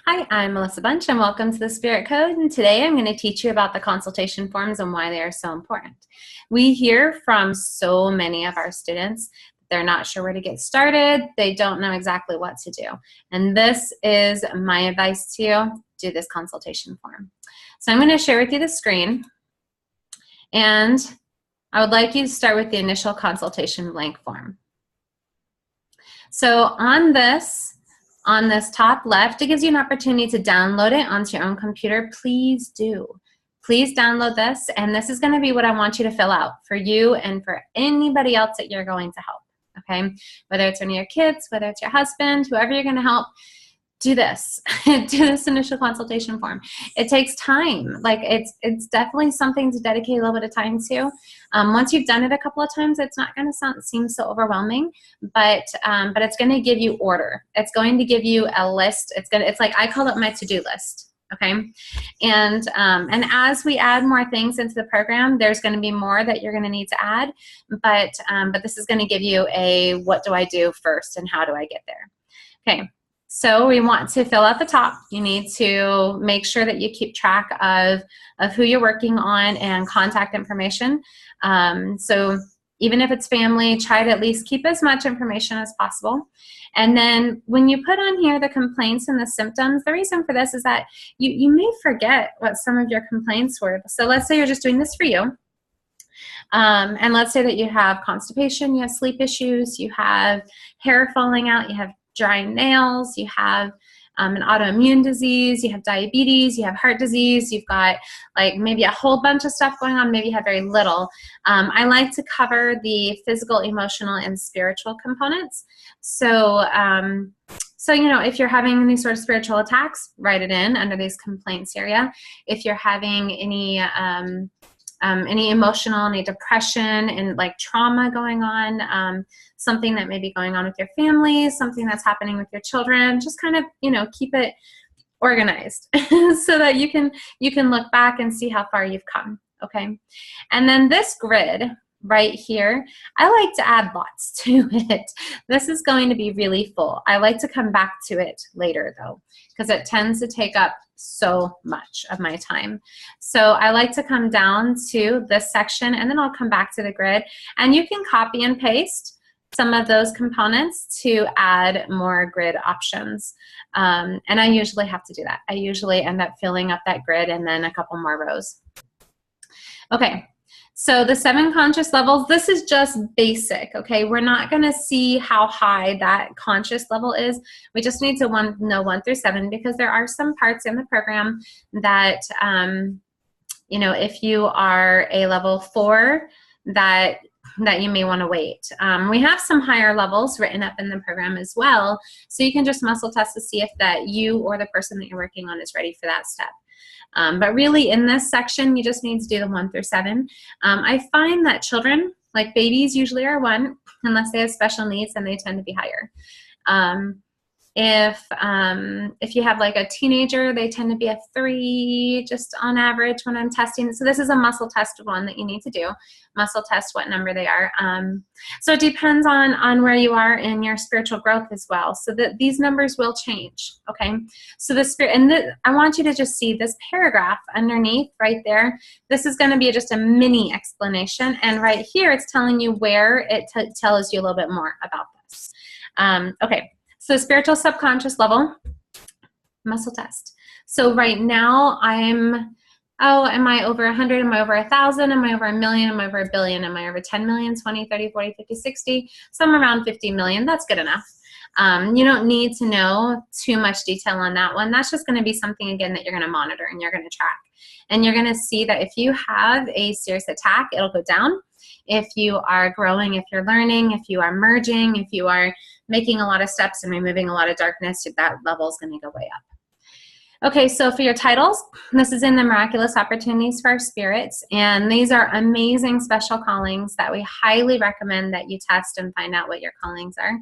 Hi, I'm Melissa Bunch and welcome to the Spirit Code, and today I'm going to teach you about the consultation forms and why they are so important. We hear from so many of our students that they're not sure where to get started, they don't know exactly what to do, and this is my advice to you: do this consultation form. So I'm going to share with you the screen, and I would like you to start with the initial consultation blank form. So on this top left, it gives you an opportunity to download it onto your own computer. Please do. Please download this, and this is going to be what I want you to fill out for you and for anybody else that you're going to help, okay? Whether it's one of your kids, whether it's your husband, whoever you're going to help, do this. Do this initial consultation form. It takes time. Like it's definitely something to dedicate a little bit of time to. Once you've done it a couple of times, it's not going to seem so overwhelming, but it's going to give you order. It's going to give you a list. It's like, I call it my to-do list. Okay, and as we add more things into the program, there's going to be more that you're going to need to add, but this is going to give you a what do I do first and how do I get there. Okay. So we want to fill out the top. You need to make sure that you keep track of who you're working on and contact information. So even if it's family, try to at least keep as much information as possible. And then when you put on here the complaints and the symptoms, the reason for this is that you may forget what some of your complaints were. So let's say you're just doing this for you. And let's say that you have constipation, you have sleep issues, you have hair falling out, you have dry nails, you have an autoimmune disease, you have diabetes, you have heart disease, you've got like maybe a whole bunch of stuff going on, maybe you have very little. I like to cover the physical, emotional, and spiritual components. So, you know, if you're having any sort of spiritual attacks, write it in under these complaints area. If you're having any emotional, any depression and like trauma going on, something that may be going on with your family, something that's happening with your children, just kind of, you know, keep it organized so that you can look back and see how far you've come, okay? And then this grid right here, I like to add lots to it. This is going to be really full. I like to come back to it later though, because it tends to take up so much of my time. So I like to come down to this section and then I'll come back to the grid, and you can copy and paste some of those components to add more grid options. And I usually have to do that. I usually end up filling up that grid and then a couple more rows. Okay. So the 7 conscious levels, this is just basic, okay? We're not going to see how high that conscious level is. We just need to know 1 through 7 because there are some parts in the program that, you know, if you are a level 4, that you may want to wait. We have some higher levels written up in the program as well, so you can just muscle test to see if that you or the person that you're working on is ready for that step. But really in this section, you just need to do the 1 through 7. I find that children, like babies, usually are 1, unless they have special needs, and they tend to be higher. If you have like a teenager, they tend to be a 3 just on average when I'm testing. So this is a muscle test one that you need to do. Muscle test what number they are. So it depends on where you are in your spiritual growth as well. So that these numbers will change. Okay. So the spirit, and I want you to just see this paragraph underneath right there. This is going to be just a mini explanation. And right here, it's telling you where it tells you a little bit more about this. Okay. So spiritual subconscious level, muscle test. So right now am I over 100? Am I over 1,000? Am I over 1,000,000? Am I over 1,000,000,000? Am I over 10 million, 20, 30, 40, 50, 60? Somewhere around 50 million, that's good enough. You don't need to know too much detail on that one. That's just going to be something, again, that you're going to monitor and you're going to track. And you're going to see that if you have a serious attack, it'll go down. If you are growing, if you're learning, if you are merging, if you are making a lot of steps and removing a lot of darkness, that level is going to go way up. Okay, so for your titles, this is in the Miraculous Opportunities for Our Spirits, and these are amazing special callings that we highly recommend that you test and find out what your callings are.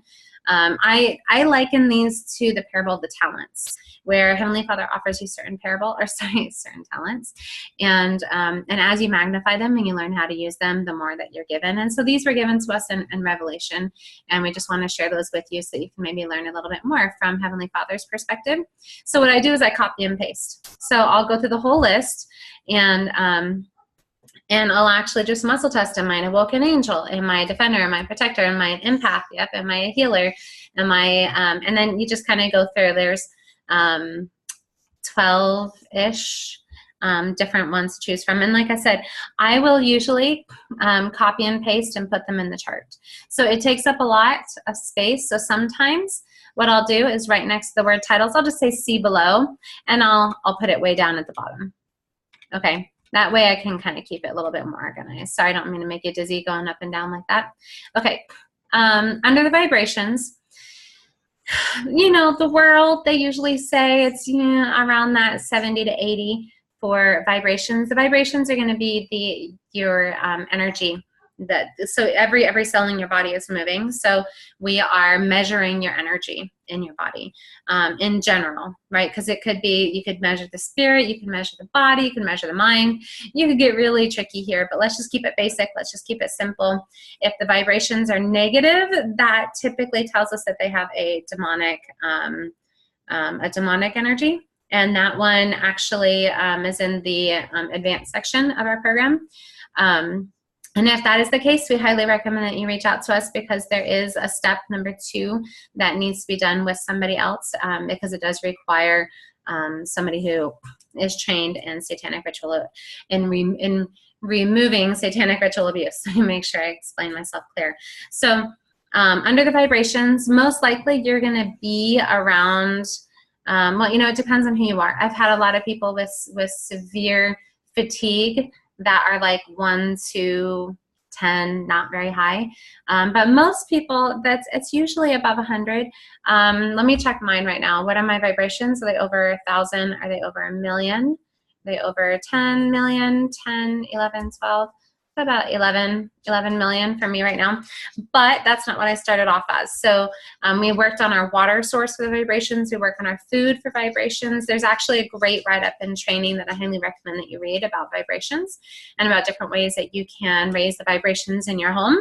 I liken these to the parable of the talents, where Heavenly Father offers you certain certain talents, and as you magnify them and you learn how to use them, the more that you're given. And so these were given to us in Revelation, and we just want to share those with you so that you can maybe learn a little bit more from Heavenly Father's perspective. So what I do is I copy and paste. So I'll go through the whole list, and I'll actually just muscle test, am I an awoken angel? Am I a defender? Am I a protector? Am I an empath? Yep. Am I a healer? Am I, and then you just kind of go through. There's 12-ish different ones to choose from. And like I said, I will usually copy and paste and put them in the chart. So it takes up a lot of space. So sometimes what I'll do is right next to the word titles, I'll just say see below, and I'll put it way down at the bottom. Okay. That way I can kind of keep it a little bit more organized. Sorry, I don't mean to make you dizzy going up and down like that. Okay, under the vibrations, you know, the world, they usually say it's, you know, around that 70 to 80 for vibrations. The vibrations are going to be your energy. So every cell in your body is moving. So we are measuring your energy in your body in general, right? Because it could be, you could measure the spirit, you can measure the body, you can measure the mind. You could get really tricky here, but let's just keep it basic. Let's just keep it simple. If the vibrations are negative, that typically tells us that they have a demonic energy. And that one actually is in the advanced section of our program. And if that is the case, we highly recommend that you reach out to us, because there is a step number 2 that needs to be done with somebody else, because it does require somebody who is trained in satanic ritual, in removing satanic ritual abuse. Let me make sure I explain myself clear. So under the vibrations, most likely you're going to be around, well, you know, it depends on who you are. I've had a lot of people with severe fatigue that are like 1 to 10, not very high. But most people, it's usually above 100. Let me check mine right now. What are my vibrations? Are they over 1,000? Are they over 1 million? Are they over 10 million, 10, 11, 12? About 11 million for me right now. But that's not what I started off as. So we worked on our water source for the vibrations. We work on our food for vibrations. There's actually a great write-up and training that I highly recommend that you read about vibrations and about different ways that you can raise the vibrations in your home.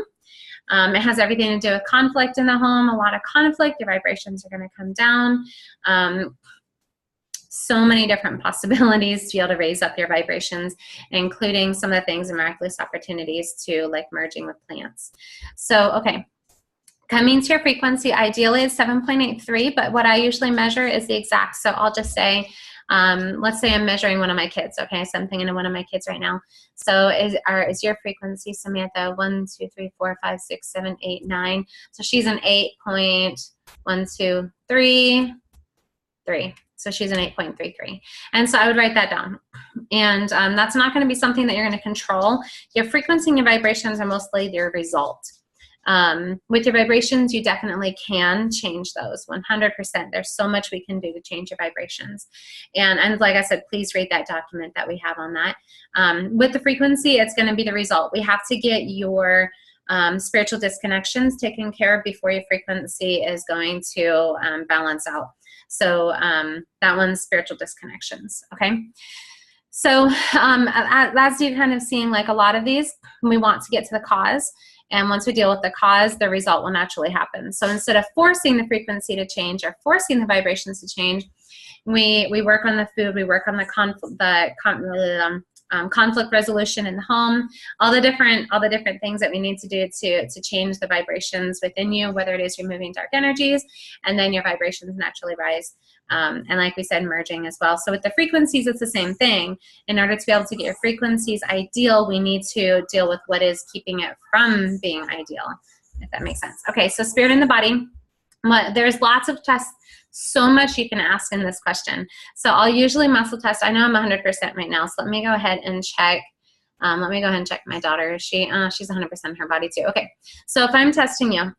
It has everything to do with conflict in the home. A lot of conflict, your vibrations are going to come down. So many different possibilities to be able to raise up your vibrations, including some of the things and miraculous opportunities to, like merging with plants. So, okay, coming to your frequency, ideally is 7.83, but what I usually measure is the exact. So I'll just say, let's say I'm measuring one of my kids. Okay, so I'm thinking of one of my kids right now. So is your frequency, Samantha, 1, 2, 3, 4, 5, 6, 7, 8, 9. So she's an 8.123. So she's an 8.33. And so I would write that down. And that's not going to be something that you're going to control. Your frequency and your vibrations are mostly your result. With your vibrations, you definitely can change those 100%. There's so much we can do to change your vibrations. And like I said, please read that document that we have on that. With the frequency, it's going to be the result. We have to get your spiritual disconnections taken care of before your frequency is going to balance out. So that one's spiritual disconnections, okay? So as you're kind of seeing, like a lot of these, we want to get to the cause. And once we deal with the cause, the result will naturally happen. So instead of forcing the frequency to change or forcing the vibrations to change, we work on the food, we work on the conflict resolution in the home, all the different things that we need to do to change the vibrations within you, whether it is removing dark energies, and then your vibrations naturally rise. And like we said, merging as well. So with the frequencies, it's the same thing. In order to be able to get your frequencies ideal, we need to deal with what is keeping it from being ideal, if that makes sense. Okay, so spirit in the body. There's lots of tests, so much you can ask in this question. So I'll usually muscle test. I know I'm 100% right now, so let me go ahead and check. Let me go ahead and check my daughter. She's 100% in her body too. Okay, so if I'm testing you,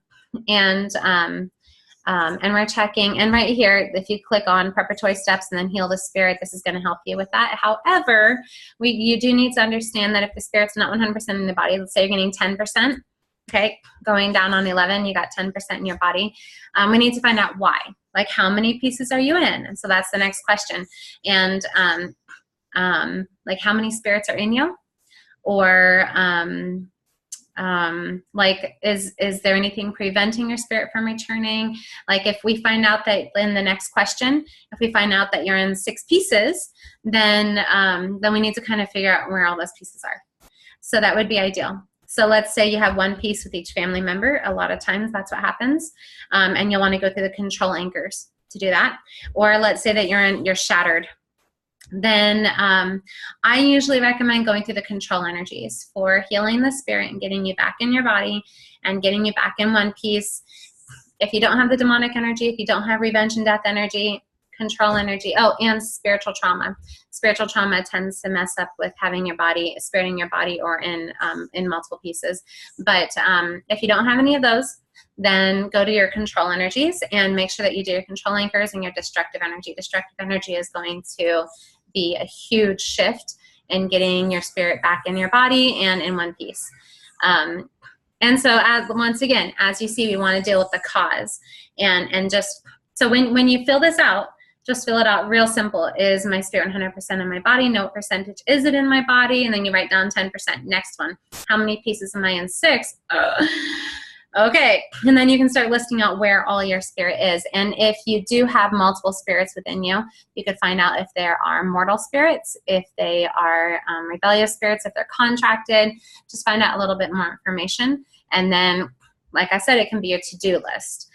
and we're checking, and right here, if you click on preparatory steps and then heal the spirit, this is going to help you with that. However, you do need to understand that if the spirit's not 100% in the body, let's say you're getting 10%, Okay, going down on 11, you got 10% in your body. We need to find out why. Like, how many pieces are you in? And so that's the next question. And like, how many spirits are in you? Or like, is there anything preventing your spirit from returning? Like, if we find out that in the next question, if we find out that you're in 6 pieces, then we need to kind of figure out where all those pieces are. So that would be ideal. So let's say you have 1 piece with each family member. A lot of times that's what happens. And you'll want to go through the control anchors to do that. Or let's say that you're shattered. Then I usually recommend going through the control energies for healing the spirit and getting you back in your body and getting you back in one piece. If you don't have the demonic energy, if you don't have revenge and death energy, control energy, oh, and spiritual trauma. Spiritual trauma tends to mess up with having your body, spirit in your body, or in multiple pieces. But if you don't have any of those, then go to your control energies and make sure that you do your control anchors and your destructive energy. Destructive energy is going to be a huge shift in getting your spirit back in your body and in one piece. And so once again, as you see, we want to deal with the cause. And just, so when you fill this out, just fill it out real simple. Is my spirit 100% in my body? No, what percentage is it in my body? And then you write down 10%. Next one. How many pieces am I in? 6. Okay, and then you can start listing out where all your spirit is. And if you do have multiple spirits within you, you could find out if there are mortal spirits, if they are rebellious spirits, if they're contracted. Just find out a little bit more information. And then, like I said, it can be your to-do list.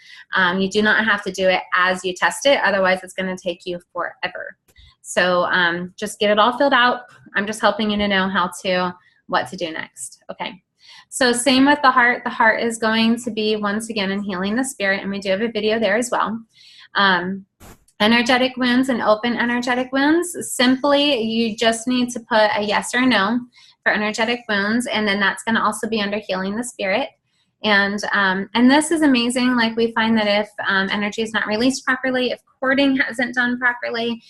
You do not have to do it as you test it. Otherwise, it's going to take you forever. So just get it all filled out. I'm just helping you to know what to do next. Okay. So same with the heart. The heart is going to be, once again, in healing the spirit, and we do have a video there as well. Energetic wounds and open energetic wounds. Simply, you just need to put a yes or no for energetic wounds, and then that's going to also be under healing the spirit. And this is amazing. Like, we find that if energy is not released properly, if cording hasn't done properly,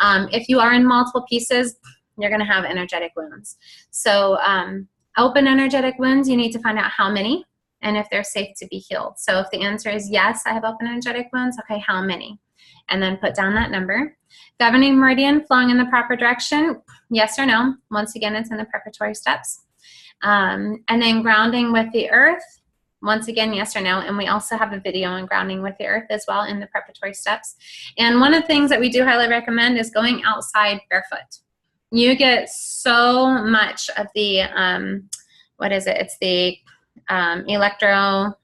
if you are in multiple pieces, you're going to have energetic wounds. So open energetic wounds, you need to find out how many and if they're safe to be healed. So if the answer is yes, I have open energetic wounds, okay, how many? And then put down that number. Governing meridian flowing in the proper direction, yes or no. Once again, it's in the preparatory steps. And then grounding with the earth, once again, yes or no. And we also have a video on grounding with the earth as well in the preparatory steps. And one of the things that we do highly recommend is going outside barefoot. You get so much of the, what is it? It's the electro,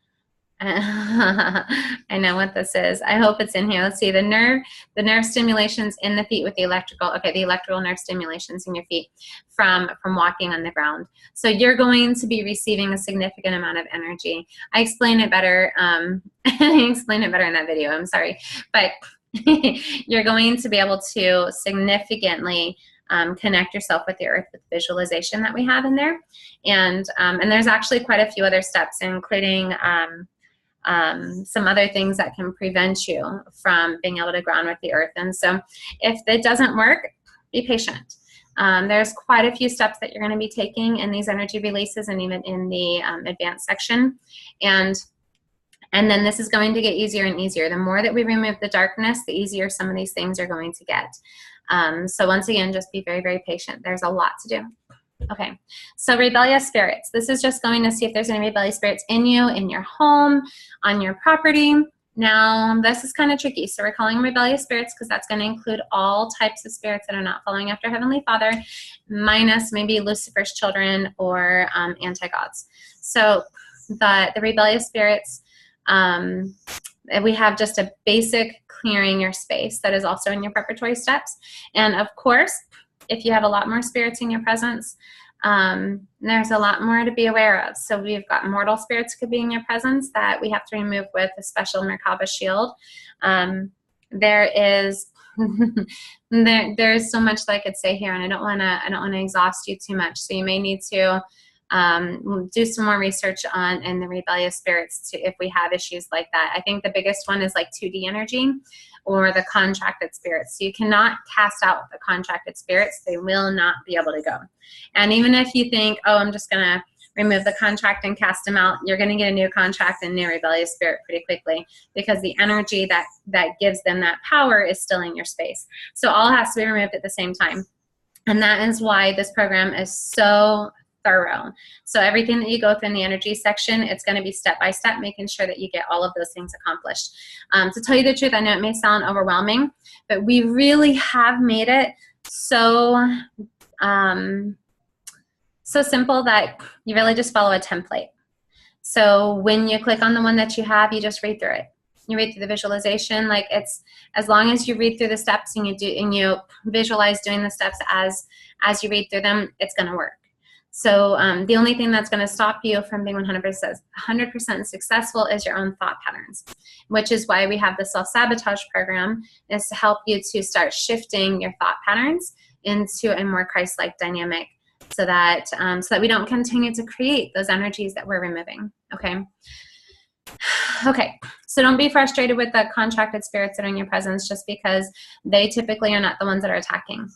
I know what this is. I hope it's in here. Let's see, the nerve stimulations in the feet with the electrical, okay, the electrical nerve stimulations in your feet from walking on the ground. So you're going to be receiving a significant amount of energy. I explain it better, I explain it better in that video, I'm sorry. But you're going to be able to significantly connect yourself with the earth with visualization that we have in there. And there's actually quite a few other steps, including some other things that can prevent you from being able to ground with the earth. And so if it doesn't work, be patient. There's quite a few steps that you're going to be taking in these energy releases and even in the advanced section. And then this is going to get easier and easier. The more that we remove the darkness, the easier some of these things are going to get. So once again, just be very, very patient. There's a lot to do. Okay, so rebellious spirits. This is just going to see if there's any rebellious spirits in you, in your home, on your property. Now, this is kind of tricky. So we're calling them rebellious spirits because that's going to include all types of spirits that are not following after Heavenly Father, minus maybe Lucifer's children or anti-gods. So the rebellious spirits, we have just a basic clearing your space that is also in your preparatory steps. And of course, if you have a lot more spirits in your presence, there's a lot more to be aware of. So we've got mortal spirits could be in your presence that we have to remove with a special Merkaba shield. There is there's so much that I could say here, and I don't want to exhaust you too much. So you may need to do some more research on in the rebellious spirits if we have issues like that. I think the biggest one is like 2D energy or the contracted spirits. So you cannot cast out the contracted spirits. They will not be able to go. And even if you think, oh, I'm just going to remove the contract and cast them out, you're going to get a new contract and new rebellious spirit pretty quickly, because the energy that gives them that power is still in your space. So all has to be removed at the same time. And that is why this program is so thorough. So everything that you go through in the energy section, it's going to be step by step, making sure that you get all of those things accomplished. To tell you the truth, I know it may sound overwhelming, but we really have made it so so simple that you really just follow a template. So when you click on the one that you have, you just read through it. You read through the visualization. Like, it's as long as you read through the steps and you visualize doing the steps as you read through them, it's going to work. So the only thing that's going to stop you from being 100% successful is your own thought patterns, which is why we have the self-sabotage program, is to help you to start shifting your thought patterns into a more Christ-like dynamic, so that we don't continue to create those energies that we're removing. Okay. Okay, so don't be frustrated with the contracted spirits that are in your presence, just because they typically are not the ones that are attacking.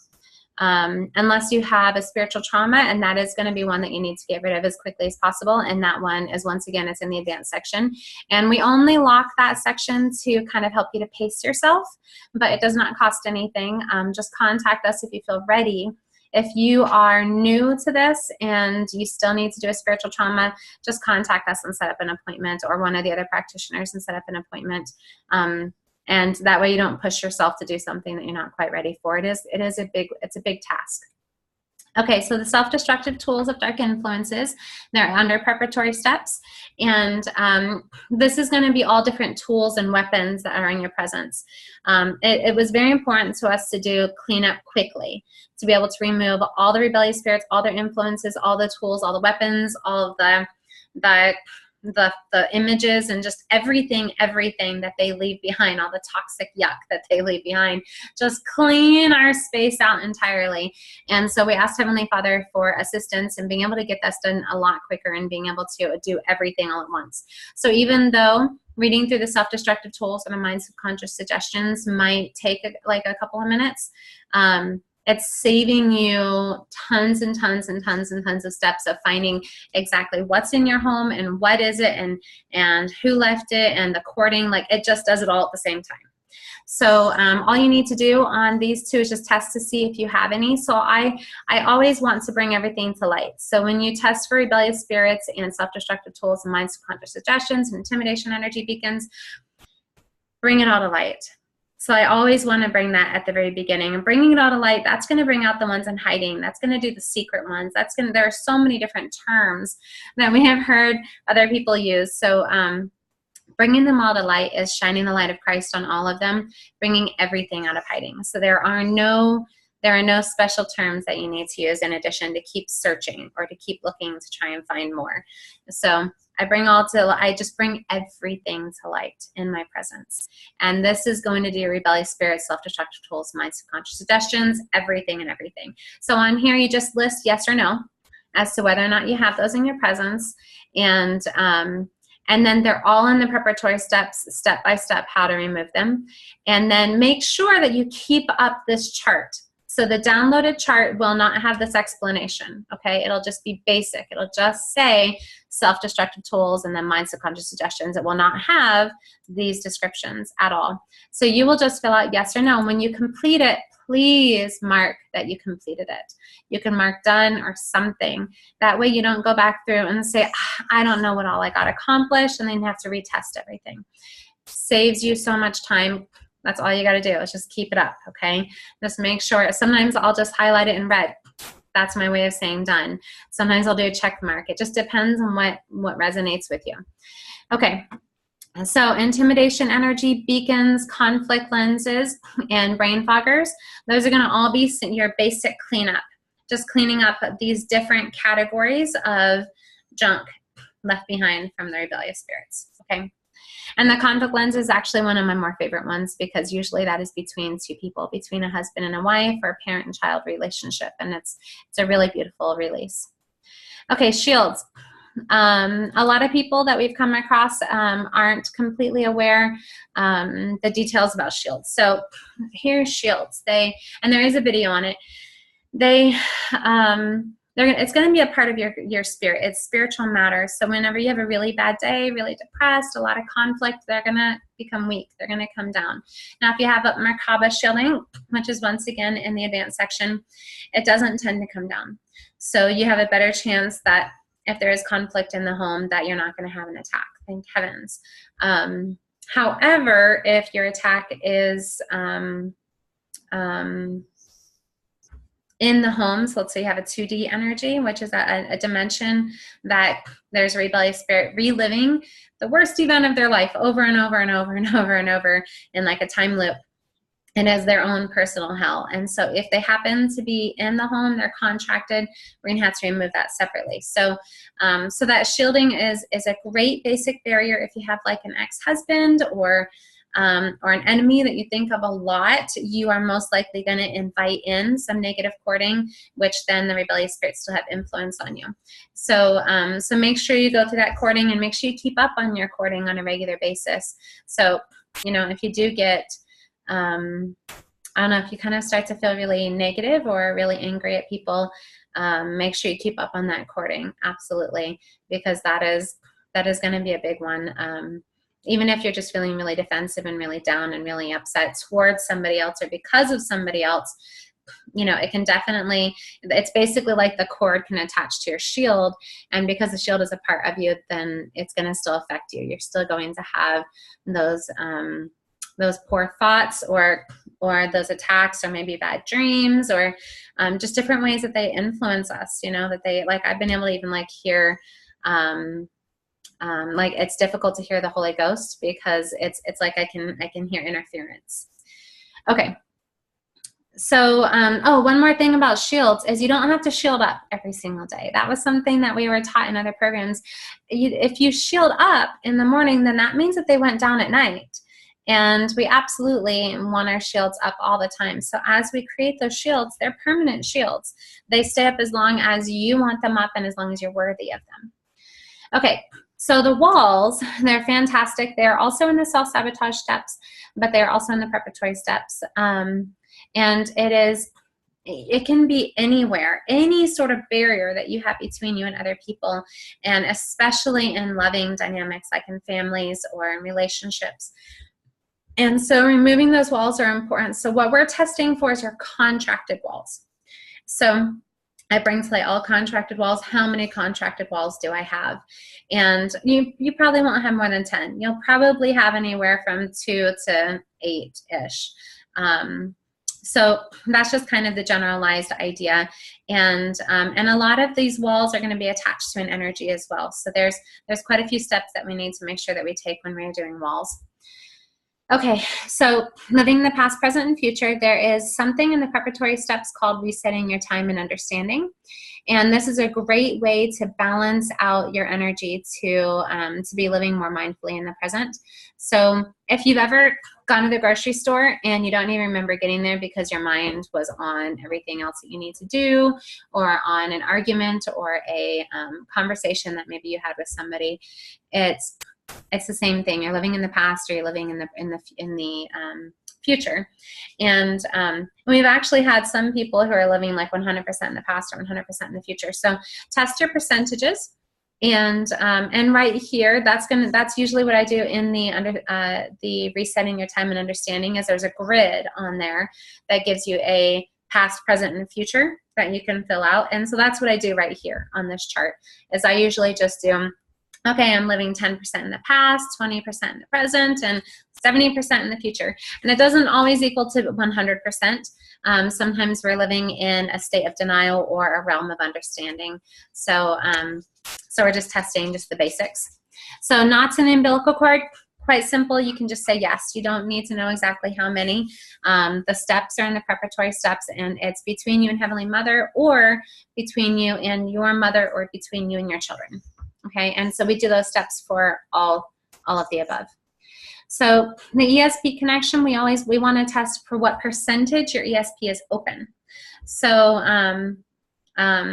Unless you have a spiritual trauma, and that is going to be one that you need to get rid of as quickly as possible. And that one is, once again, it's in the advanced section. And we only lock that section to kind of help you to pace yourself, but it does not cost anything. Just contact us if you feel ready. If you are new to this and you still need to do a spiritual trauma, just contact us and set up an appointment, or one of the other practitioners and set up an appointment. And that way you don't push yourself to do something that you're not quite ready for. It's a big task. Okay, so the self-destructive tools of dark influences, they're under preparatory steps. And this is going to be all different tools and weapons that are in your presence. It was very important to us to do cleanup quickly, to be able to remove all the rebellious spirits, all their influences, all the tools, all the weapons, all of the images, and just everything that they leave behind, all the toxic yuck that they leave behind. Just clean our space out entirely. And so we asked Heavenly Father for assistance in being able to get this done a lot quicker, and being able to do everything all at once. So even though reading through the self-destructive tools and the mind subconscious suggestions might take a couple of minutes, it's saving you tons and tons and tons and tons of steps of finding exactly what's in your home and what is it, and who left it, and the courting. Like, it just does it all at the same time. So all you need to do on these two is just test to see if you have any. So I always want to bring everything to light. So when you test for rebellious spirits and self-destructive tools and mind subconscious suggestions and intimidation energy beacons, bring it all to light. So I always want to bring that at the very beginning, and bringing it all to light, that's going to bring out the ones in hiding. That's going to do the secret ones. There are so many different terms that we have heard other people use. So bringing them all to light is shining the light of Christ on all of them, bringing everything out of hiding. So there are no special terms that you need to use in addition to keep searching or to keep looking to try and find more. So I just bring everything to light in my presence. And this is going to do rebellious spirits, self-destructive tools, mind subconscious suggestions, everything and everything. So on here, you just list yes or no as to whether or not you have those in your presence. And then they're all in the preparatory steps, step by step, how to remove them. And then make sure that you keep up this chart. So the downloaded chart will not have this explanation, okay? It'll just be basic. It'll just say self-destructive tools and then mind subconscious suggestions. It will not have these descriptions at all. So you will just fill out yes or no. When you complete it, please mark that you completed it. You can mark done or something. That way you don't go back through and say, I don't know what all I got accomplished, and then you have to retest everything. Saves you so much time. That's all you got to do is just keep it up, okay? Just make sure. Sometimes I'll just highlight it in red. That's my way of saying done. Sometimes I'll do a check mark. It just depends on what resonates with you. Okay, so intimidation energy, beacons, conflict lenses, and brain foggers, those are going to all be your basic cleanup. Just cleaning up these different categories of junk left behind from the rebellious spirits, okay? And the conflict lens is actually one of my more favorite ones, because usually that is between two people, between a husband and a wife, or a parent and child relationship. And it's a really beautiful release. Okay, shields. A lot of people that we've come across aren't completely aware the details about shields. So here's shields. And there is a video on it. it's going to be a part of your spirit. It's spiritual matter. So whenever you have a really bad day, really depressed, a lot of conflict, they're going to become weak. They're going to come down. Now, if you have a Merkaba shielding, which is once again in the advanced section, it doesn't tend to come down. So you have a better chance that if there is conflict in the home, that you're not going to have an attack. Thank heavens. However, if your attack is in the home, so let's say you have a 2D energy, which is a dimension that there's a rebellious spirit reliving the worst event of their life over and over and over and over and over in like a time loop, and as their own personal hell. And so if they happen to be in the home, they're contracted, we're gonna have to remove that separately. So so that shielding is a great basic barrier if you have like an ex-husband or an enemy that you think of a lot. You are most likely going to invite in some negative courting, which then the rebellious spirits still have influence on you. So so make sure you go through that courting, and make sure you keep up on your courting on a regular basis. So, you know, if you do get I don't know, if you kind of start to feel really negative or really angry at people, make sure you keep up on that courting. Absolutely. Because that is going to be a big one. Even if you're just feeling really defensive and really down and really upset towards somebody else or because of somebody else, you know, it can definitely, it's basically like the cord can attach to your shield, and because the shield is a part of you, then it's going to still affect you. You're still going to have those poor thoughts or those attacks, or maybe bad dreams, or just different ways that they influence us, you know, that they, like, I've been able to even like hear, like it's difficult to hear the Holy Ghost because it's like I can hear interference. Okay. So, oh, one more thing about shields is you don't have to shield up every single day. That was something that we were taught in other programs. If you shield up in the morning, then that means that they went down at night. And we absolutely want our shields up all the time. So as we create those shields, they're permanent shields. They stay up as long as you want them up and as long as you're worthy of them. Okay, so the walls, they're fantastic. They're also in the self-sabotage steps, but they're also in the preparatory steps. And it can be anywhere, any sort of barrier that you have between you and other people, and especially in loving dynamics like in families or in relationships. And so removing those walls are important. So what we're testing for is your contracted walls. So I bring to light all contracted walls. How many contracted walls do I have? And you probably won't have more than 10. You'll probably have anywhere from 2 to 8-ish. So that's just kind of the generalized idea. And a lot of these walls are going to be attached to an energy as well. So there's quite a few steps that we need to make sure that we take when we're doing walls. Okay, so living the past, present, and future, there is something in the preparatory steps called resetting your time and understanding. And this is a great way to balance out your energy to be living more mindfully in the present. So if you've ever gone to the grocery store and you don't even remember getting there because your mind was on everything else that you need to do, or on an argument or a conversation that maybe you had with somebody, it's the same thing. You're living in the past, or you're living in the future. And we've actually had some people who are living like 100% in the past or 100% in the future. So test your percentages, and right here, that's usually what I do in the resetting your time and understanding. Is there's a grid on there that gives you a past, present, and future that you can fill out. And so that's what I do right here on this chart. Is I usually just do, okay, I'm living 10% in the past, 20% in the present, and 70% in the future. And it doesn't always equal to 100%. Sometimes we're living in a state of denial or a realm of understanding. So, so we're just testing just the basics. So knots in the umbilical cord, quite simple. You can just say yes. You don't need to know exactly how many. The steps are in the preparatory steps, and it's between you and Heavenly Mother, or between you and your mother, or between you and your children. Okay, and so we do those steps for all of the above. So the ESP connection, we want to test for what percentage your ESP is open. So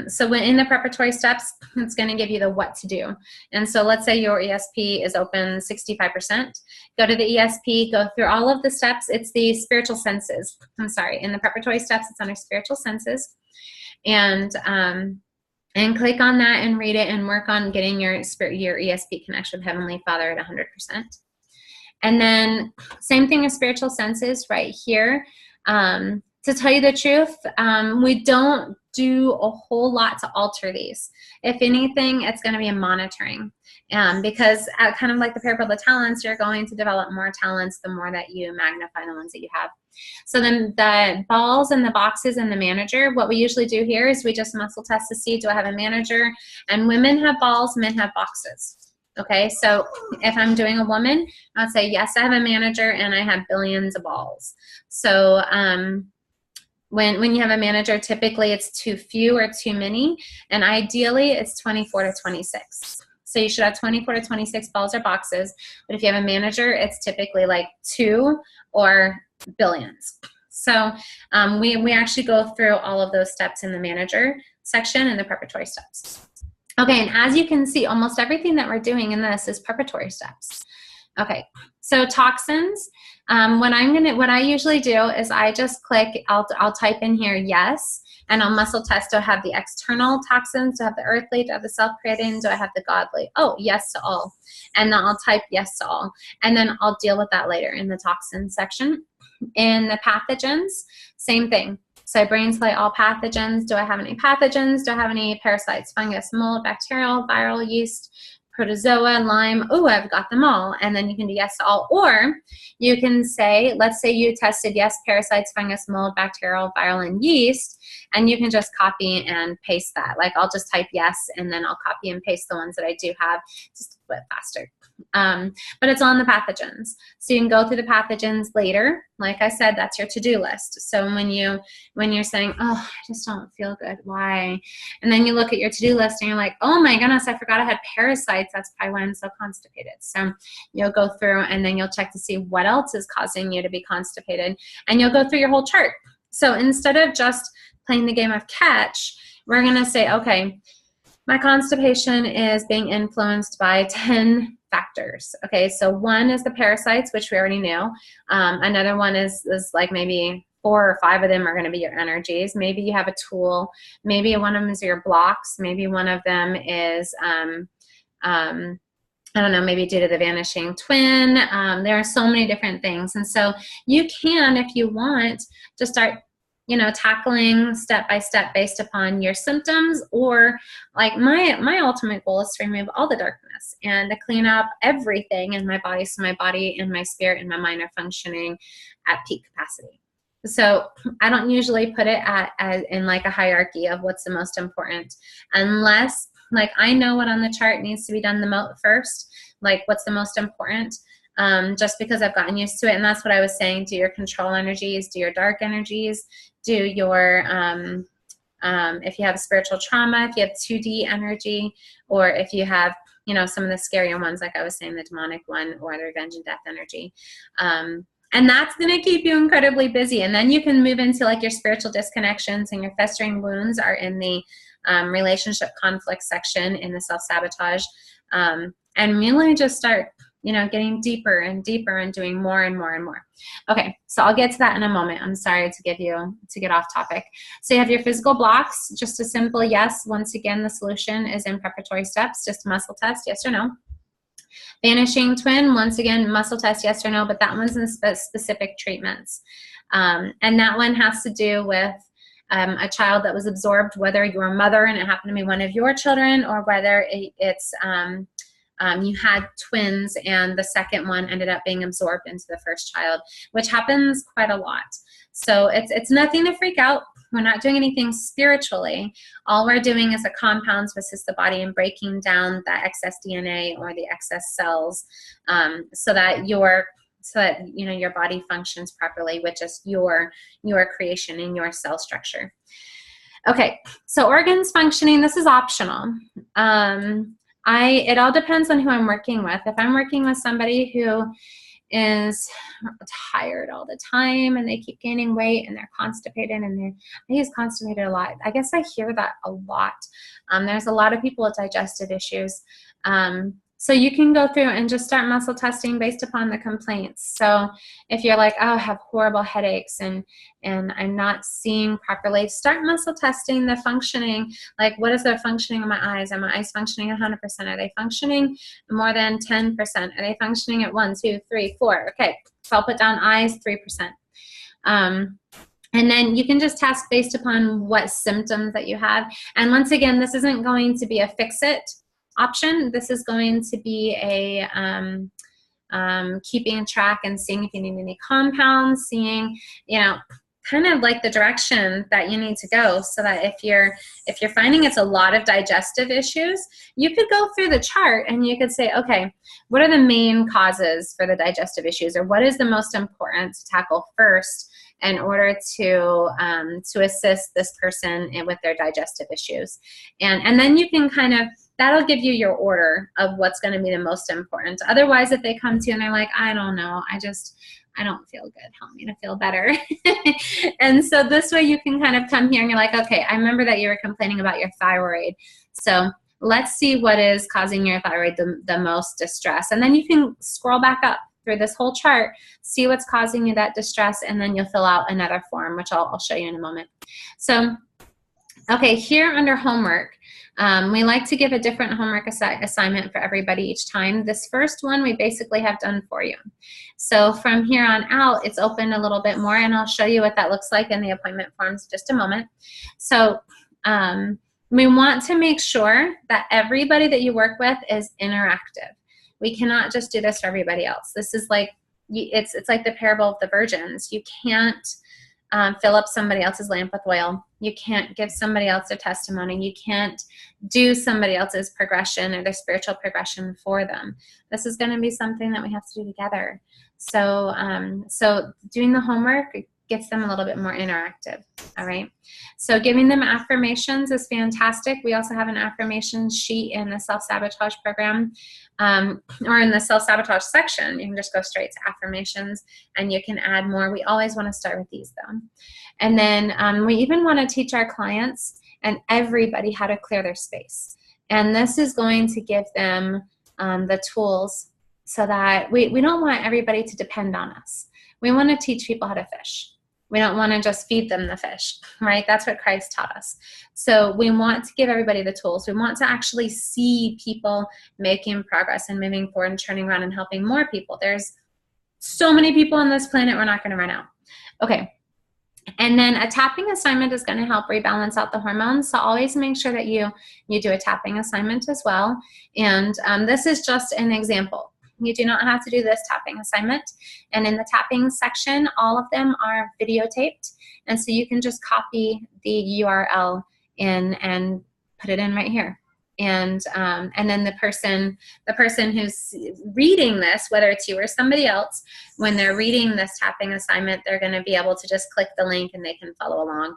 so when in the preparatory steps, it's going to give you the what to do. And so let's say your ESP is open 65%. Go to the ESP, go through all of the steps. It's the spiritual senses. I'm sorry, in the preparatory steps, it's under spiritual senses. And And click on that and read it and work on getting your ESP connection with Heavenly Father at 100%. And then same thing as spiritual senses right here. To tell you the truth, we don't do a whole lot to alter these. If anything, it's going to be a monitoring. Because kind of like the parable of the talents, you're going to develop more talents the more that you magnify the ones that you have. So then the balls and the boxes and the manager, what we usually do here is we just muscle test to see, do I have a manager? And women have balls, men have boxes. Okay, so if I'm doing a woman, I'll say, yes, I have a manager and I have billions of balls. So when you have a manager, typically it's too few or too many, and ideally it's 24 to 26. So you should have 24 to 26 balls or boxes, but if you have a manager, it's typically like 2 or billions. So we actually go through all of those steps in the manager section and the preparatory steps. Okay, and as you can see, almost everything that we're doing in this is preparatory steps. Okay, so toxins. What I usually do is I just click, I'll type in here yes, and I'll muscle test. Do I have the external toxins? Do I have the earthly? Do I have the self-creating? Do I have the godly? Oh, yes to all. And then I'll type yes to all. And then I'll deal with that later in the toxin section. In the pathogens, same thing. So I brain slate all pathogens. Do I have any pathogens? Do I have any parasites, fungus, mold, bacterial, viral, yeast, protozoa, Lyme? Oh, I've got them all. And then you can do yes to all. Or you can say, let's say you tested yes, parasites, fungus, mold, bacterial, viral, and yeast. And you can just copy and paste that. Like I'll just type yes, and then I'll copy and paste the ones that I do have just a bit faster. But it's on the pathogens. So you can go through the pathogens later. Like I said, that's your to-do list. So when you're saying, oh, I just don't feel good, why? And then you look at your to-do list and you're like, oh my goodness, I forgot I had parasites. That's probably why I'm so constipated. So you'll go through and then you'll check to see what else is causing you to be constipated. And you'll go through your whole chart. So instead of just playing the game of catch, we're going to say, okay, my constipation is being influenced by 10 factors. Okay, so one is the parasites, which we already knew. Another one is like maybe 4 or 5 of them are going to be your energies. Maybe you have a tool. Maybe one of them is your blocks. Maybe one of them is, I don't know, maybe due to the vanishing twin. There are so many different things. And so you can, if you want, just start tackling step by step based upon your symptoms, or like my ultimate goal is to remove all the darkness and to clean up everything in my body so my body and my spirit and my mind are functioning at peak capacity. So I don't usually put it in like a hierarchy of what's the most important, unless like I know what on the chart needs to be done first, like what's the most important. Just because I've gotten used to it. And that's what I was saying. Do your control energies, do your dark energies, do your, if you have spiritual trauma, if you have 2D energy, or if you have, some of the scarier ones, like I was saying, the demonic one, or the revenge and death energy. And that's going to keep you incredibly busy. And then you can move into like your spiritual disconnections, and your festering wounds are in the relationship conflict section in the self-sabotage. And really just start getting deeper and deeper and doing more and more and more. Okay, so I'll get to that in a moment. I'm sorry to get off topic. So you have your physical blocks, just a simple yes. Once again, the solution is in preparatory steps, just a muscle test, yes or no. Vanishing twin, once again, muscle test, yes or no, but that one's in specific treatments. And that one has to do with a child that was absorbed, whether you're a mother and it happened to be one of your children, or whether it's you had twins and the second one ended up being absorbed into the first child, which happens quite a lot. So it's nothing to freak out. We're not doing anything spiritually. All we're doing is a compound to assist the body in breaking down that excess DNA or the excess cells, so that your body functions properly with just your creation and your cell structure. Okay, so organs functioning, this is optional. It all depends on who I'm working with. If I'm working with somebody who is tired all the time and they keep gaining weight and they're constipated, and I use constipated a lot. I guess I hear that a lot. There's a lot of people with digestive issues. So you can go through and just start muscle testing based upon the complaints. So if you're like, oh, I have horrible headaches and I'm not seeing properly, start muscle testing the functioning. Like, what is the functioning of my eyes? Are my eyes functioning 100%? Are they functioning more than 10%? Are they functioning at 1, 2, 3, 4? Okay, so I'll put down eyes, 3%. And then you can just test based upon what symptoms that you have. And once again, this isn't going to be a fix-it option. This is going to be a keeping track and seeing if you need any compounds, seeing, you know, kind of like the direction that you need to go, so that if you're finding it's a lot of digestive issues, you could go through the chart and you could say, okay, what are the main causes for the digestive issues, or what is the most important to tackle first in order to assist this person with their digestive issues. And then you can kind of, that'll give you your order of what's going to be the most important. Otherwise, if they come to you and they're like, I don't know, I don't feel good, help me to feel better. And so this way you can kind of come here and you're like, okay, I remember that you were complaining about your thyroid. So let's see what is causing your thyroid the most distress. And then you can scroll back up through this whole chart, see what's causing you that distress, and then you'll fill out another form, which I'll show you in a moment. So, okay, here under homework, we like to give a different homework assignment for everybody each time. This first one we basically have done for you. So from here on out, it's open a little bit more, and I'll show you what that looks like in the appointment forms in just a moment. So we want to make sure that everybody that you work with is interactive. We cannot just do this for everybody else. This is like, it's like the parable of the virgins. You can't fill up somebody else's lamp with oil. You can't give somebody else their testimony. You can't do somebody else's progression or their spiritual progression for them. This is going to be something that we have to do together. So, so doing the homework gets them a little bit more interactive. All right. So giving them affirmations is fantastic. We also have an affirmation sheet in the self-sabotage program, or in the self-sabotage section. You can just go straight to affirmations and you can add more. We always want to start with these though. And then we even want to teach our clients and everybody how to clear their space. And this is going to give them the tools so that we don't want everybody to depend on us. We want to teach people how to fish. We don't want to just feed them the fish, right? That's what Christ taught us. So we want to give everybody the tools. We want to actually see people making progress and moving forward and turning around and helping more people. There's so many people on this planet, we're not going to run out. Okay. And then a tapping assignment is going to help rebalance out the hormones. So always make sure that you do a tapping assignment as well. And this is just an example. You do not have to do this tapping assignment. And in the tapping section, all of them are videotaped. And so you can just copy the URL in and put it in right here. And then the person who's reading this, whether it's you or somebody else, when they're reading this tapping assignment, they're going to be able to just click the link and they can follow along.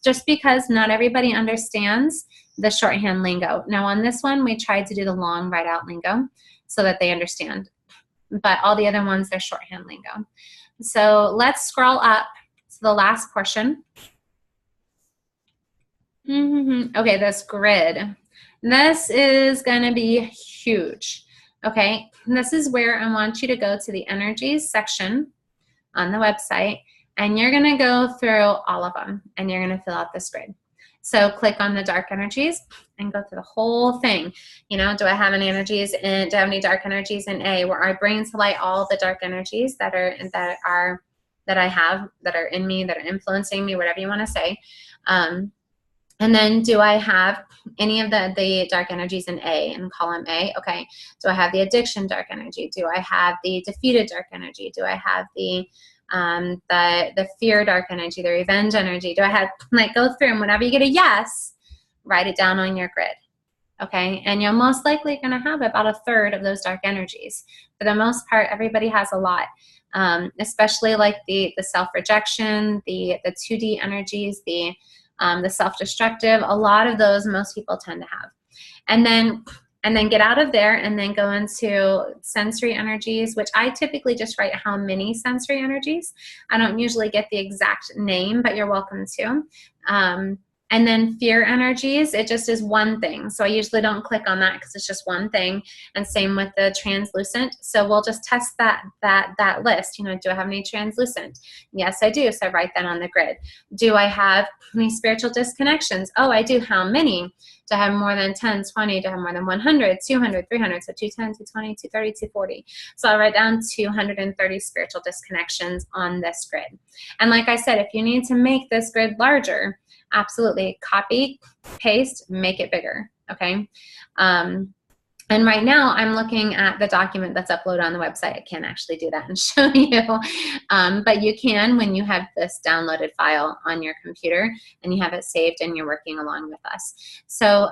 Just because not everybody understands the shorthand lingo. Now on this one, we tried to do the long write out lingo so that they understand. But all the other ones, they're shorthand lingo. So let's scroll up to the last portion. Okay, this grid. This is going to be huge. Okay, and this is where I want you to go to the energies section on the website, and you're going to go through all of them, and you're going to fill out this grid. So click on the dark energies and go through the whole thing. You know, do I have any energies in, do I have any dark energies in A, where I bring to light all the dark energies that I have, that are in me, that are influencing me, whatever you want to say. And then do I have any of the dark energies in A, in column A? Okay. Do I have the addiction dark energy? Do I have the defeated dark energy? Do I have the fear dark energy, the revenge energy? Do I have, like, go through, and whenever you get a yes, write it down on your grid. Okay. And you're most likely going to have about a third of those dark energies. For the most part, everybody has a lot. Especially like the self-rejection, the 2D energies, the self-destructive, a lot of those most people tend to have. And then get out of there and then go into sensory energies, which I typically just write how many sensory energies. I don't usually get the exact name, but you're welcome to. And And then fear energies, it just is one thing. So I usually don't click on that because it's just one thing. And same with the translucent. So we'll just test that list. You know, do I have any translucent? Yes, I do. So I write that on the grid. Do I have any spiritual disconnections? Oh, I do. How many? Do I have more than 10, 20? Do I have more than 100, 200, 300? So 210, 220, 230, 240. So I'll write down 230 spiritual disconnections on this grid. And like I said, if you need to make this grid larger, absolutely copy, paste, make it bigger, okay? And right now I'm looking at the document that's uploaded on the website. I can't actually do that and show you, but you can when you have this downloaded file on your computer and you have it saved and you're working along with us. So,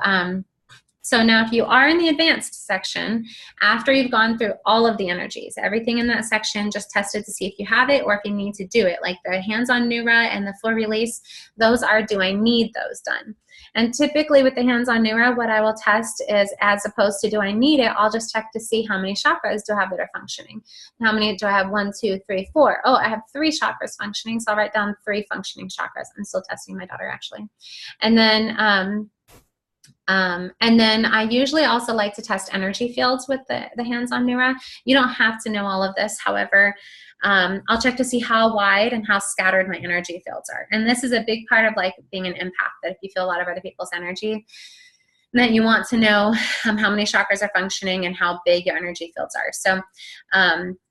so now if you are in the advanced section, after you've gone through all of the energies, everything in that section, just test it to see if you have it or if you need to do it. Like the hands-on Neura and the flow release, those are, do I need those done? And typically with the hands-on Neura, what I will test is, as opposed to do I need it, I'll just check to see how many chakras do I have that are functioning. How many do I have? 1, 2, 3, 4. Oh, I have 3 chakras functioning, so I'll write down 3 functioning chakras. I'm still testing my daughter actually. And then I usually also like to test energy fields with the hands-on Neura. You don't have to know all of this. However, I'll check to see how wide and how scattered my energy fields are. And this is a big part of like being an empath, that if you feel a lot of other people's energy, then you want to know how many chakras are functioning and how big your energy fields are. So,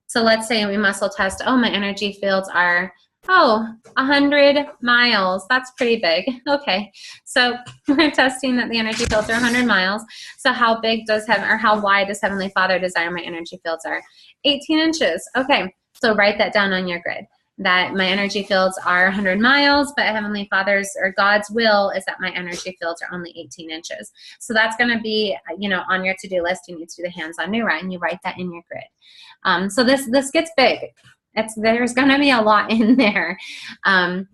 so let's say we muscle test, oh, my energy fields are, 100 miles. That's pretty big. Okay. So we're testing that the energy fields are 100 miles. So how big does heaven, or how wide does Heavenly Father desire my energy fields are? 18 inches. Okay. So write that down on your grid, that my energy fields are 100 miles, but Heavenly Father's or God's will is that my energy fields are only 18 inches. So that's going to be, you know, on your to-do list. You need to do the hands-on Neura, and you write that in your grid. So this gets big. There's going to be a lot in there. And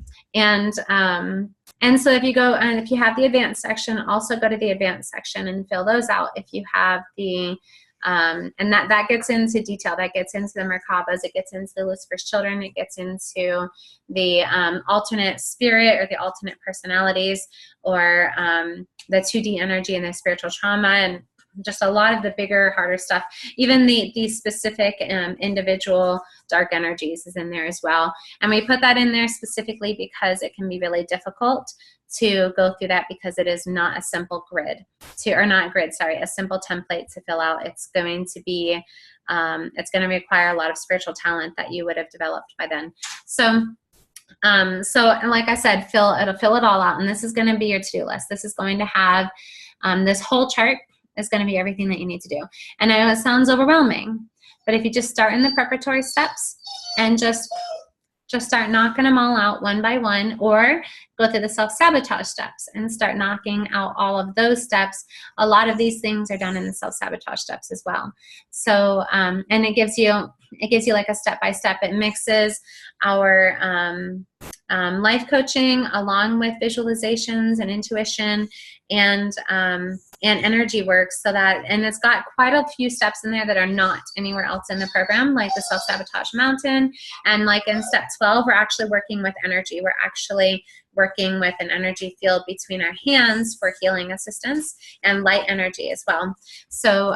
so if you go, and if you have the advanced section, also go to the advanced section and fill those out. If you have the, and that gets into detail, that gets into the Merkabas, it gets into the Lucifer's Children, it gets into the alternate spirit or the alternate personalities, or the 2D energy and the spiritual trauma, and just a lot of the bigger, harder stuff. Even the specific individual dark energies is in there as well. And we put that in there specifically because it can be really difficult to go through that, because it is not a simple grid a simple template to fill out. It's going to be, it's going to require a lot of spiritual talent that you would have developed by then. So, and like I said, it'll fill it all out. And this is going to be your to-do list. This is going to have, this whole chart is going to be everything that you need to do. And I know it sounds overwhelming, but if you just start in the preparatory steps and just start knocking them all out one by one, or go through the self-sabotage steps and start knocking out all of those steps. A lot of these things are done in the self-sabotage steps as well. So, and it gives you like a step-by-step. It mixes our life coaching along with visualizations and intuition and energy work, so that, and it's got quite a few steps in there that are not anywhere else in the program, like the self-sabotage mountain. And like in step 12, we're actually working with energy. We're actually working with an energy field between our hands for healing assistance, and light energy as well. So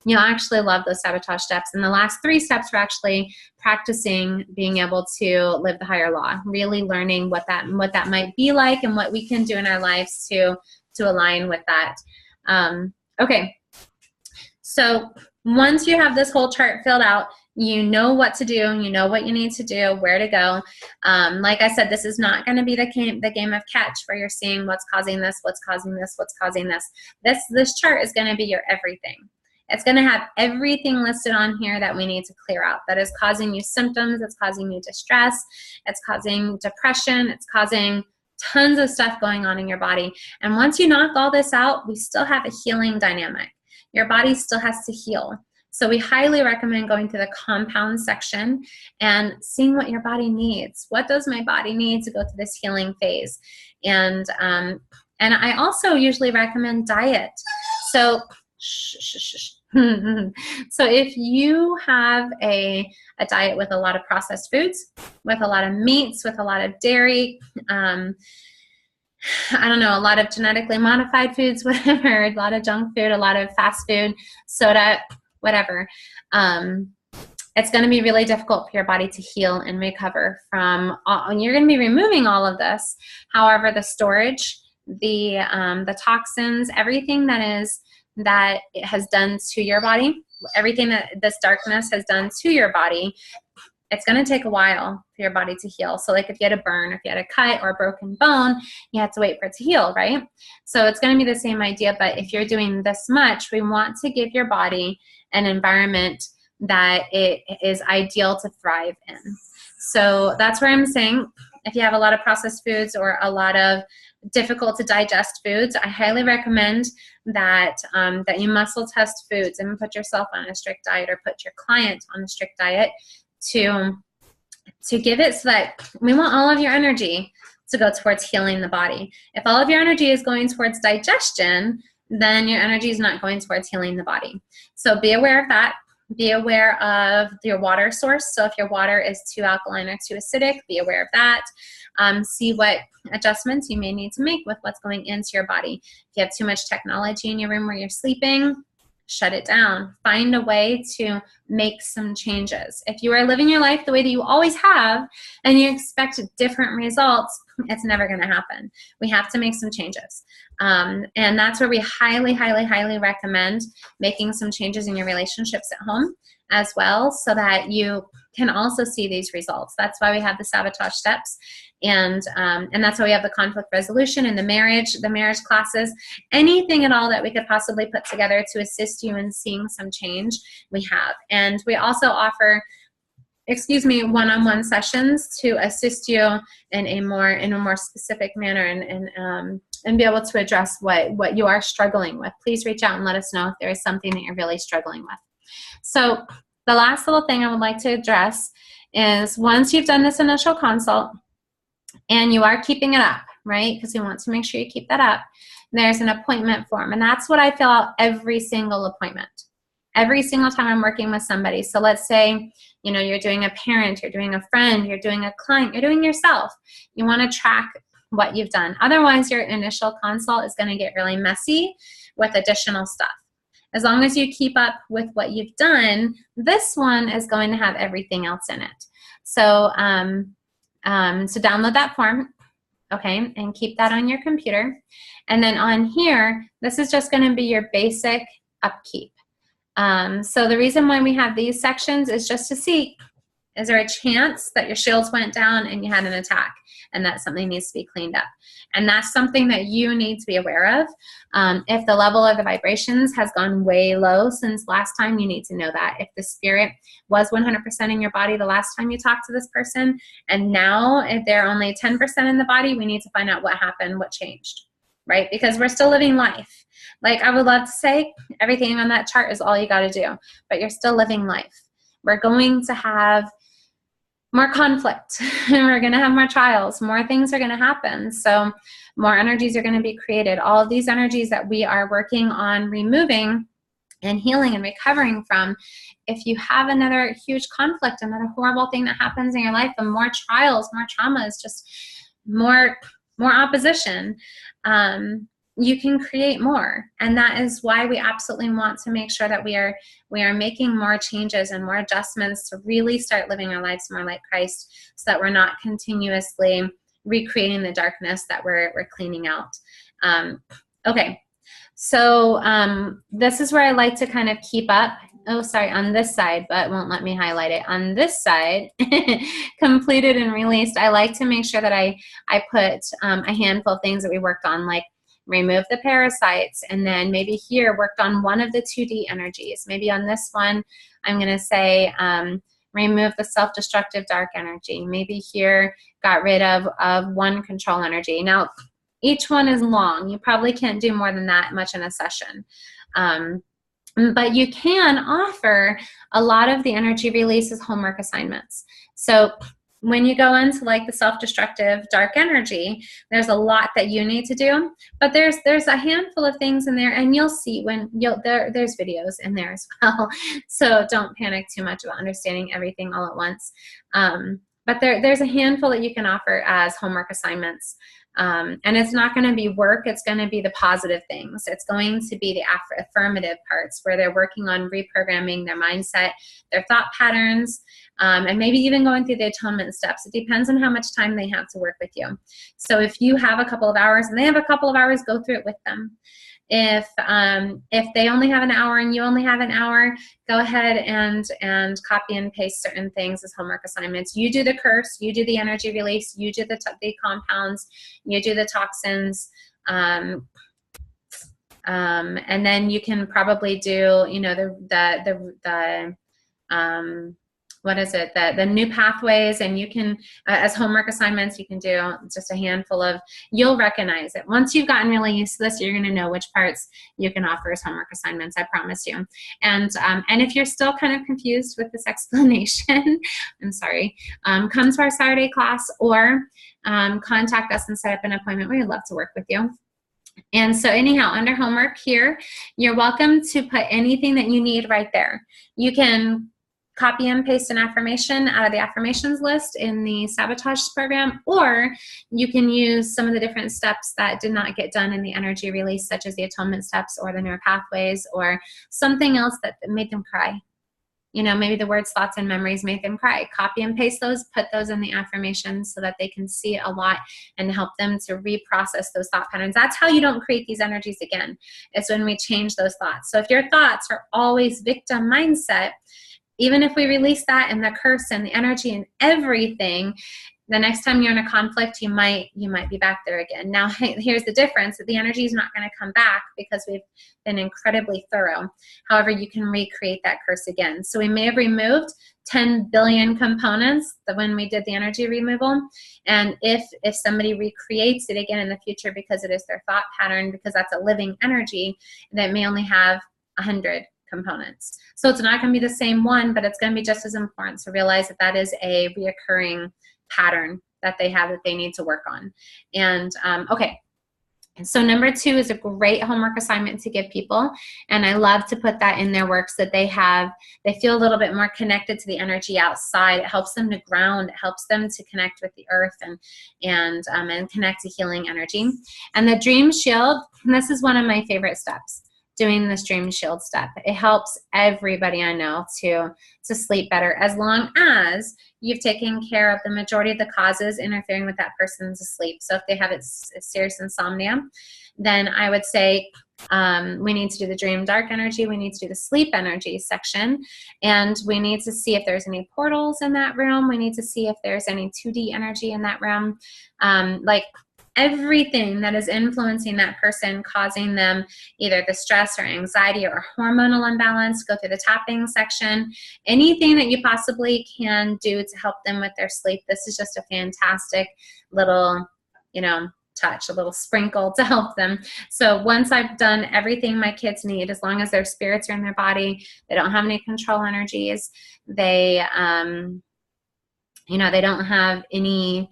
you'll actually love those sabotage steps. And the last 3 steps are actually practicing being able to live the higher law, really learning what that might be like and what we can do in our lives to align with that. Okay, so once you have this whole chart filled out, you know what to do, you know what you need to do, where to go. Like I said, this is not going to be the game of catch where you're seeing what's causing this, what's causing this, what's causing this. This chart is going to be your everything. It's going to have everything listed on here that we need to clear out, that is causing you symptoms, it's causing you distress, it's causing depression, it's causing tons of stuff going on in your body. And once you knock all this out, we still have a healing dynamic. Your body still has to heal. So we highly recommend going to the compound section and seeing what your body needs. What does my body need to go through this healing phase? And I also usually recommend diet. So so if you have a diet with a lot of processed foods, with a lot of meats, with a lot of dairy, I don't know, a lot of genetically modified foods, whatever, a lot of junk food, a lot of fast food, soda, whatever. It's going to be really difficult for your body to heal and recover from and you're going to be removing all of this. However, the storage, the toxins, everything that it has done to your body, everything that this darkness has done to your body, it's going to take a while for your body to heal. So like if you had a burn, if you had a cut or a broken bone, you have to wait for it to heal, right? So it's going to be the same idea, but if you're doing this much, we want to give your body an environment that it is ideal to thrive in. So that's where I'm saying, if you have a lot of processed foods or a lot of difficult to digest foods, I highly recommend that that you muscle test foods and put yourself on a strict diet or put your client on a strict diet to give it, so that we want all of your energy to go towards healing the body. If all of your energy is going towards digestion, then your energy is not going towards healing the body. So be aware of that. Be aware of your water source. So if your water is too alkaline or too acidic, be aware of that. See what adjustments you may need to make with what's going into your body. If you have too much technology in your room where you're sleeping, shut it down. Find a way to make some changes. If you are living your life the way that you always have and you expect different results, it's never going to happen. We have to make some changes. And that's where we highly, highly, highly recommend making some changes in your relationships at home as well, so that you can also see these results. That's why we have the sabotage steps, and that's why we have the conflict resolution and the marriage classes. Anything at all that we could possibly put together to assist you in seeing some change, we have. And we also offer, one-on-one sessions to assist you in a more specific manner and be able to address what you are struggling with. Please reach out and let us know if there is something that you're really struggling with. So the last little thing I would like to address is, once you've done this initial consult and you are keeping it up, right? Because we want to make sure you keep that up. There's an appointment form, and that's what I fill out every single appointment. Every single time I'm working with somebody. So let's say, you're doing a parent, you're doing a friend, you're doing a client, you're doing yourself. You want to track what you've done. Otherwise, your initial consult is going to get really messy with additional stuff. As long as you keep up with what you've done, this one is going to have everything else in it. So, so download that form, okay, and keep that on your computer. And then on here, this is just going to be your basic upkeep. So the reason why we have these sections is just to see, is there a chance that your shields went down and you had an attack and that something needs to be cleaned up? And that's something that you need to be aware of. If the level of the vibrations has gone way low since last time, you need to know that. If the spirit was 100% in your body the last time you talked to this person, and now if they're only 10% in the body, we need to find out what happened, what changed, right? Because we're still living life. Like, I would love to say everything on that chart is all you got to do, but you're still living life. We're going to have more conflict, and we're going to have more trials, more things are going to happen. So more energies are going to be created. All of these energies that we are working on removing and healing and recovering from, if you have another huge conflict, another horrible thing that happens in your life, and more trials, more traumas, just more opposition, you can create more. And that is why we absolutely want to make sure that we are making more changes and more adjustments to really start living our lives more like Christ, so that we're not continuously recreating the darkness that we're cleaning out. Okay, so this is where I like to kind of keep up. Oh, sorry, on this side, but it won't let me highlight it. On this side, completed and released, I like to make sure that I put a handful of things that we worked on, like remove the parasites, and then maybe here worked on one of the 2D energies. Maybe on this one, I'm going to say remove the self-destructive dark energy. Maybe here got rid of one control energy. Now, each one is long. You probably can't do more than that much in a session. But you can offer a lot of the energy release as homework assignments. So when you go into like the self-destructive dark energy, there's a lot that you need to do, but there's a handful of things in there, and you'll see when there's videos in there as well. So don't panic too much about understanding everything all at once. But But there's a handful that you can offer as homework assignments. And it's not going to be work. It's going to be the positive things. It's going to be the affirmative parts where they're working on reprogramming their mindset, their thought patterns, and maybe even going through the atonement steps. It depends on how much time they have to work with you. So if you have a couple of hours and they have a couple of hours, go through it with them. If they only have an hour and you only have an hour, go ahead and copy and paste certain things as homework assignments. You do the curse, you do the energy release, you do the compounds, you do the toxins, and then you can probably do, you know, the what is it, the new pathways, and you can, as homework assignments, you can do just a handful of, you'll recognize it. Once you've gotten really used to this, you're going to know which parts you can offer as homework assignments, I promise you. And if you're still kind of confused with this explanation, I'm sorry, come to our Saturday class or contact us and set up an appointment. We'd love to work with you. And so anyhow, under homework here, you're welcome to put anything that you need right there. You can copy and paste an affirmation out of the affirmations list in the sabotage program, or you can use some of the different steps that did not get done in the energy release, such as the atonement steps or the neural pathways, or something else that made them cry. You know, maybe the words, thoughts, and memories made them cry. Copy and paste those, put those in the affirmations so that they can see it a lot and help them to reprocess those thought patterns. That's how you don't create these energies again. It's when we change those thoughts. So if your thoughts are always victim mindset, even if we release that and the curse and the energy and everything, the next time you're in a conflict, you might be back there again. Now, here's the difference. The energy is not going to come back because we've been incredibly thorough. However, you can recreate that curse again. So we may have removed 10 billion components when we did the energy removal. And if somebody recreates it again in the future because it is their thought pattern, because that's a living energy, that may only have 100 components. So it's not going to be the same one, but it's going to be just as important to realize that that is a reoccurring pattern that they have that they need to work on. And okay, so number 2 is a great homework assignment to give people, and I love to put that in their work so that they feel a little bit more connected to the energy outside. It helps them to ground. It helps them to connect with the earth and connect to healing energy. And the dream shield, and this is one of my favorite steps, doing this dream shield step. It helps everybody I know to sleep better, as long as you've taken care of the majority of the causes interfering with that person's sleep. So if they have serious insomnia, then I would say we need to do the dream dark energy, we need to do the sleep energy section, and we need to see if there's any portals in that room. We need to see if there's any 2D energy in that room. Like everything that is influencing that person, causing them either the stress or anxiety or hormonal imbalance, go through the tapping section. Anything that you possibly can do to help them with their sleep. This is just a fantastic little, you know, touch, a little sprinkle to help them. So once I've done everything my kids need, as long as their spirits are in their body, they don't have any control energies, they, you know, they don't have any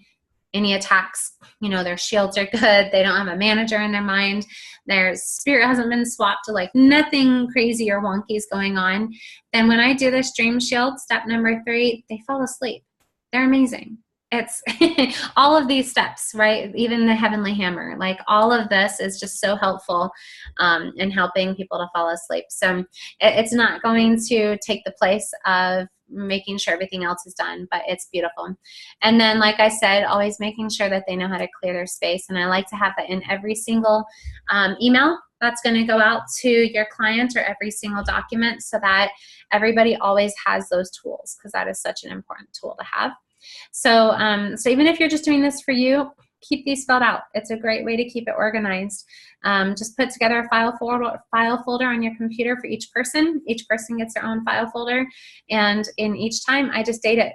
attacks, you know, their shields are good, they don't have a manager in their mind, their spirit hasn't been swapped to like nothing crazy or wonky is going on, then when I do this dream shield, step number 3, they fall asleep. They're amazing. It's all of these steps, right? Even the heavenly hammer, like all of this is just so helpful in helping people to fall asleep. So it's not going to take the place of making sure everything else is done, but it's beautiful. And then, like I said, always making sure that they know how to clear their space. And I like to have that in every single email that's going to go out to your client, or every single document, so that everybody always has those tools, because that is such an important tool to have. So, so even if you're just doing this for you, keep these filled out. It's a great way to keep it organized. Just put together a file folder on your computer for each person. Each person gets their own file folder, and in each time I just date it.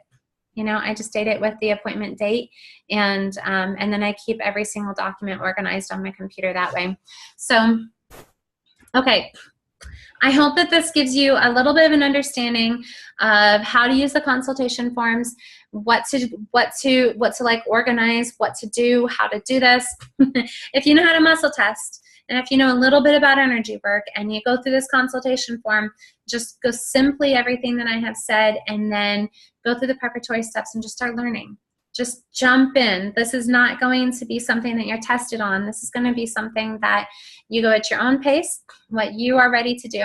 You know, I just date it with the appointment date, and then I keep every single document organized on my computer that way. So, okay. I hope that this gives you a little bit of an understanding of how to use the consultation forms, what to like organize, what to do, how to do this. If you know how to muscle test, And if you know a little bit about energy work and you go through this consultation form, just go simply everything that I have said and then go through the preparatory steps and just start learning. Just jump in. This is not going to be something that you're tested on. This is going to be something that you go at your own pace, what you are ready to do.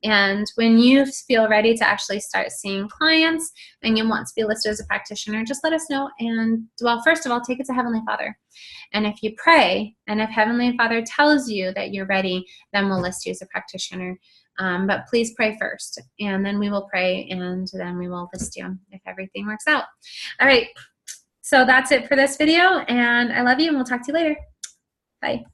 And when you feel ready to actually start seeing clients and you want to be listed as a practitioner, just let us know. And, well, first of all, take it to Heavenly Father. And if you pray, and if Heavenly Father tells you that you're ready, then we'll list you as a practitioner. But please pray first, and then we will pray, and then we will list you if everything works out. All right. So that's it for this video, and I love you, and we'll talk to you later. Bye.